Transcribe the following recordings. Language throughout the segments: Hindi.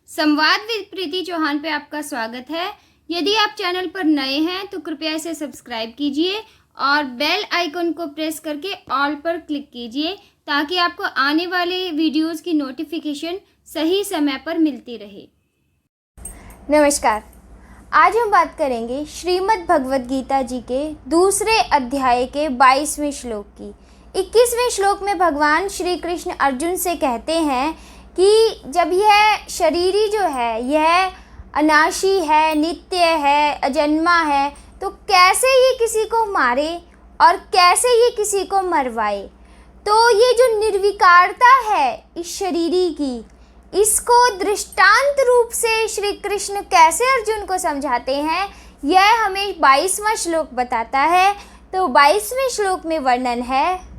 संवाद विद प्रीति चौहान पे आपका स्वागत है। यदि आप चैनल पर नए हैं तो कृपया इसे सब्सक्राइब कीजिए और बेल आइकन को प्रेस करके ऑल पर क्लिक कीजिए ताकि आपको आने वाले वीडियोस की नोटिफिकेशन सही समय पर मिलती रहे। नमस्कार। आज हम बात करेंगे श्रीमद् भगवद गीता जी के दूसरे अध्याय के 22वें श्लोक की। 21वें श्लोक में भगवान श्री कृष्ण अर्जुन से कहते हैं कि जब यह शरीरी जो है यह अनाशी है, नित्य है, अजन्मा है, तो कैसे ये किसी को मारे और कैसे ये किसी को मरवाए। तो ये जो निर्विकारता है इस शरीरी की, इसको दृष्टांत रूप से श्री कृष्ण कैसे अर्जुन को समझाते हैं, यह हमें 22वां श्लोक बताता है। तो 22वें श्लोक में वर्णन है,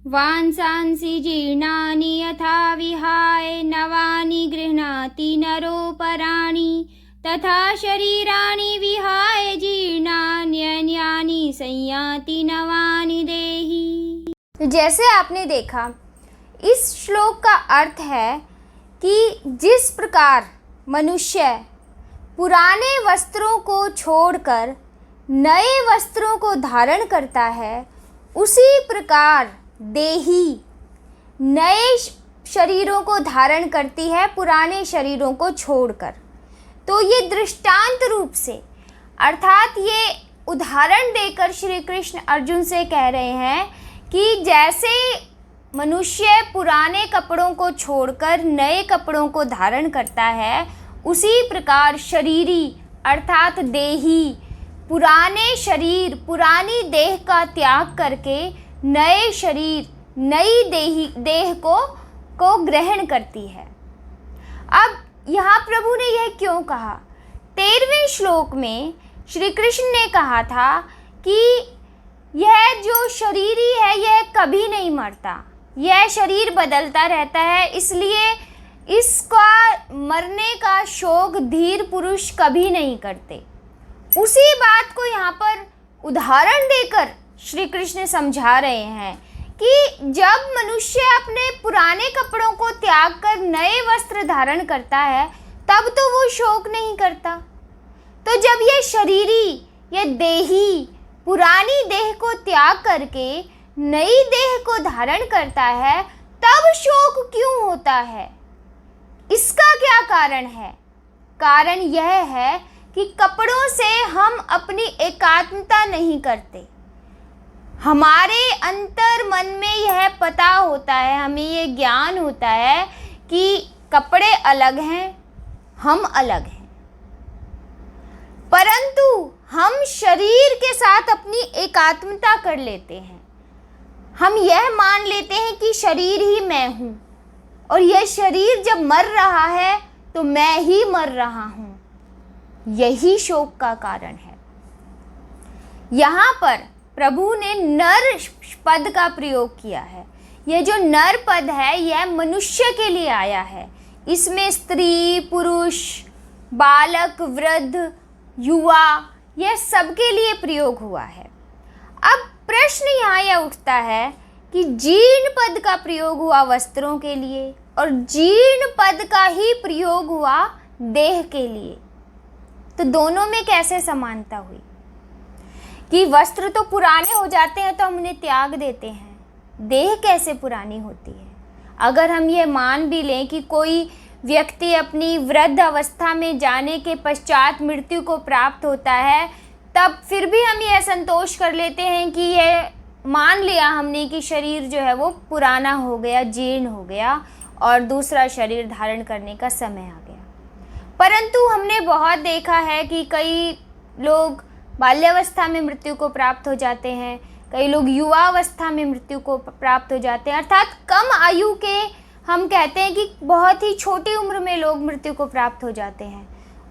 वांसांसि जीर्णानि यथा विहाय नवानि गृह्णाति नरोपराणि तथा शरीराणि विहाय जीर्णान्यन्यानि संयाति नवानि देहि। तो जैसे आपने देखा, इस श्लोक का अर्थ है कि जिस प्रकार मनुष्य पुराने वस्त्रों को छोड़कर नए वस्त्रों को धारण करता है, उसी प्रकार देही नए शरीरों को धारण करती है पुराने शरीरों को छोड़कर। तो ये दृष्टांत रूप से, अर्थात ये उदाहरण देकर श्री कृष्ण अर्जुन से कह रहे हैं कि जैसे मनुष्य पुराने कपड़ों को छोड़कर नए कपड़ों को धारण करता है, उसी प्रकार शरीरी अर्थात देही पुराने शरीर, पुरानी देह का त्याग करके नए शरीर, नई देह को ग्रहण करती है। अब यहाँ प्रभु ने यह क्यों कहा? 13वें श्लोक में श्री कृष्ण ने कहा था कि यह जो शरीरी है यह कभी नहीं मरता, यह शरीर बदलता रहता है, इसलिए इसका मरने का शोक धीर पुरुष कभी नहीं करते। उसी बात को यहाँ पर उदाहरण देकर श्री कृष्ण समझा रहे हैं कि जब मनुष्य अपने पुराने कपड़ों को त्याग कर नए वस्त्र धारण करता है, तब तो वो शोक नहीं करता। तो जब ये शरीरी, ये देही पुरानी देह को त्याग करके नई देह को धारण करता है, तब शोक क्यों होता है? इसका क्या कारण है? कारण यह है कि कपड़ों से हम अपनी एकात्मता नहीं करते। हमारे अंतर मन में यह पता होता है, हमें ये ज्ञान होता है कि कपड़े अलग हैं, हम अलग हैं, परंतु हम शरीर के साथ अपनी एकात्मता कर लेते हैं। हम यह मान लेते हैं कि शरीर ही मैं हूँ, और यह शरीर जब मर रहा है तो मैं ही मर रहा हूँ। यही शोक का कारण है। यहाँ पर प्रभु ने नर पद का प्रयोग किया है। यह जो नर पद है यह मनुष्य के लिए आया है। इसमें स्त्री, पुरुष, बालक, वृद्ध, युवा, यह सबके लिए प्रयोग हुआ है। अब प्रश्न यहाँ यह उठता है कि जीर्ण पद का प्रयोग हुआ वस्त्रों के लिए और जीर्ण पद का ही प्रयोग हुआ देह के लिए, तो दोनों में कैसे समानता हुई? कि वस्त्र तो पुराने हो जाते हैं तो हम उन्हें त्याग देते हैं, देह कैसे पुरानी होती है? अगर हम ये मान भी लें कि कोई व्यक्ति अपनी वृद्ध अवस्था में जाने के पश्चात मृत्यु को प्राप्त होता है, तब फिर भी हम यह संतोष कर लेते हैं कि यह मान लिया हमने कि शरीर जो है वो पुराना हो गया, जीर्ण हो गया और दूसरा शरीर धारण करने का समय आ गया। परंतु हमने बहुत देखा है कि कई लोग बाल्यावस्था में मृत्यु को प्राप्त हो जाते हैं, कई लोग युवावस्था में मृत्यु को प्राप्त हो जाते हैं, अर्थात कम आयु के, हम कहते हैं कि बहुत ही छोटी उम्र में लोग मृत्यु को प्राप्त हो जाते हैं।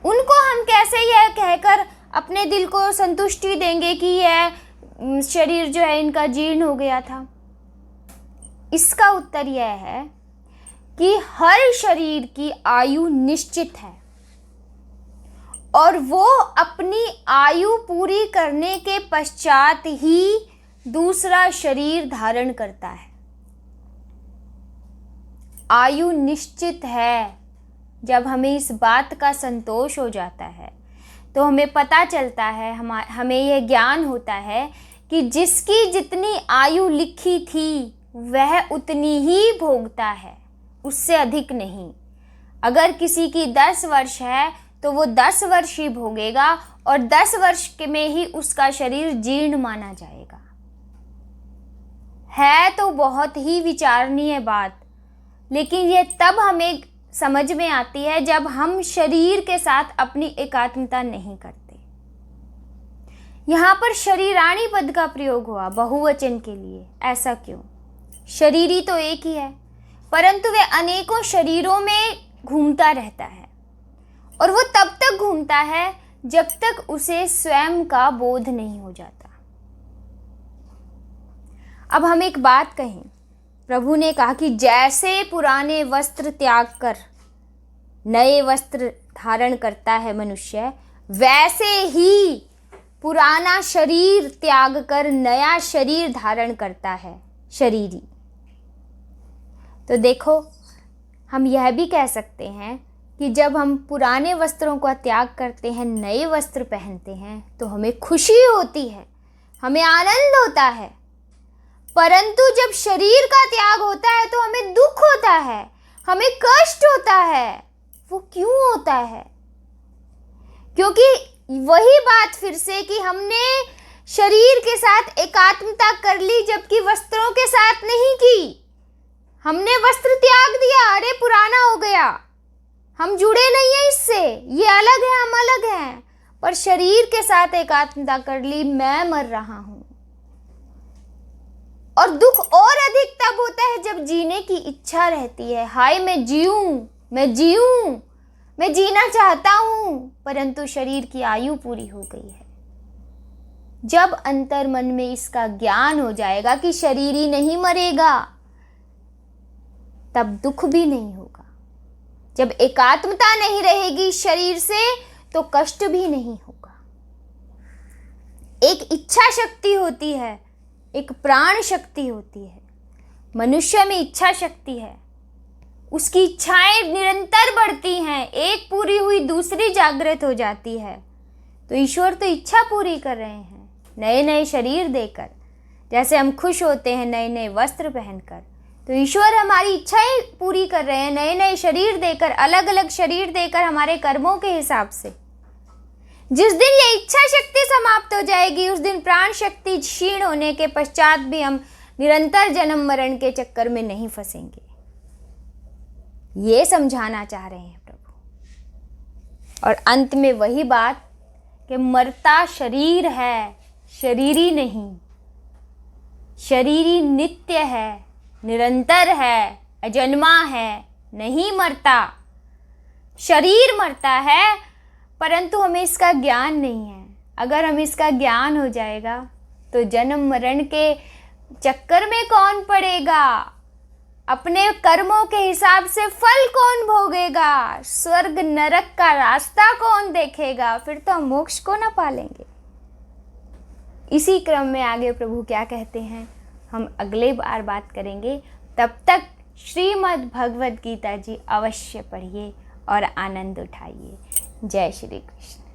उनको हम कैसे यह कहकर अपने दिल को संतुष्टि देंगे कि यह शरीर जो है इनका जीर्ण हो गया था? इसका उत्तर यह है कि हर शरीर की आयु निश्चित है और वो अपनी आयु पूरी करने के पश्चात ही दूसरा शरीर धारण करता है। आयु निश्चित है, जब हमें इस बात का संतोष हो जाता है तो हमें पता चलता है, हमें यह ज्ञान होता है कि जिसकी जितनी आयु लिखी थी वह उतनी ही भोगता है, उससे अधिक नहीं। अगर किसी की 10 वर्ष है तो वो 10 वर्ष ही भोगेगा और 10 वर्ष में ही उसका शरीर जीर्ण माना जाएगा। है तो बहुत ही विचारणीय बात, लेकिन ये तब हमें समझ में आती है जब हम शरीर के साथ अपनी एकात्मता नहीं करते। यहाँ पर शरीराणी पद का प्रयोग हुआ बहुवचन के लिए, ऐसा क्यों? शरीरी तो एक ही है, परंतु वे अनेकों शरीरों में घूमता रहता है, और वो तब तक घूमता है जब तक उसे स्वयं का बोध नहीं हो जाता। अब हम एक बात कहें, प्रभु ने कहा कि जैसे पुराने वस्त्र त्याग कर नए वस्त्र धारण करता है मनुष्य, वैसे ही पुराना शरीर त्याग कर नया शरीर धारण करता है शरीरी। तो देखो, हम यह भी कह सकते हैं कि जब हम पुराने वस्त्रों का त्याग करते हैं, नए वस्त्र पहनते हैं, तो हमें खुशी होती है, हमें आनंद होता है। परंतु जब शरीर का त्याग होता है तो हमें दुख होता है, हमें कष्ट होता है। वो क्यों होता है? क्योंकि वही बात फिर से कि हमने शरीर के साथ एकात्मता कर ली, जबकि वस्त्रों के साथ नहीं की। हमने वस्त्र त्याग दिया, अरे पुराना हो गया, हम जुड़े नहीं हैं इससे, ये अलग है, हम अलग हैं। पर शरीर के साथ एकात्मता कर ली, मैं मर रहा हूं। और दुख और अधिक तब होता है जब जीने की इच्छा रहती है, हाय मैं जीऊं, मैं जीऊं, मैं जीना चाहता हूं, परंतु शरीर की आयु पूरी हो गई है। जब अंतर मन में इसका ज्ञान हो जाएगा कि शरीर ही नहीं मरेगा, तब दुख भी नहीं होगा। जब एकात्मता नहीं रहेगी शरीर से, तो कष्ट भी नहीं होगा। एक इच्छा शक्ति होती है, एक प्राण शक्ति होती है। मनुष्य में इच्छा शक्ति है, उसकी इच्छाएं निरंतर बढ़ती हैं, एक पूरी हुई दूसरी जागृत हो जाती है। तो ईश्वर तो इच्छा पूरी कर रहे हैं नए नए शरीर देकर। जैसे हम खुश होते हैं नए नए वस्त्र पहनकर, तो ईश्वर हमारी इच्छाएं पूरी कर रहे हैं नए नए शरीर देकर, अलग अलग शरीर देकर हमारे कर्मों के हिसाब से। जिस दिन ये इच्छा शक्ति समाप्त हो जाएगी, उस दिन प्राण शक्ति क्षीण होने के पश्चात भी हम निरंतर जन्म मरण के चक्कर में नहीं फंसेंगे। ये समझाना चाह रहे हैं प्रभु। और अंत में वही बात कि मरता शरीर है, शरीरी नहीं। शरीरी नित्य है, निरंतर है, अजन्मा है, नहीं मरता। शरीर मरता है, परंतु हमें इसका ज्ञान नहीं है। अगर हमें इसका ज्ञान हो जाएगा तो जन्म मरण के चक्कर में कौन पड़ेगा, अपने कर्मों के हिसाब से फल कौन भोगेगा, स्वर्ग नरक का रास्ता कौन देखेगा, फिर तो हम मोक्ष को ना पालेंगे। इसी क्रम में आगे प्रभु क्या कहते हैं हम अगले बार बात करेंगे। तब तक श्रीमद् भगवद गीता जी अवश्य पढ़िए और आनंद उठाइए। जय श्री कृष्ण।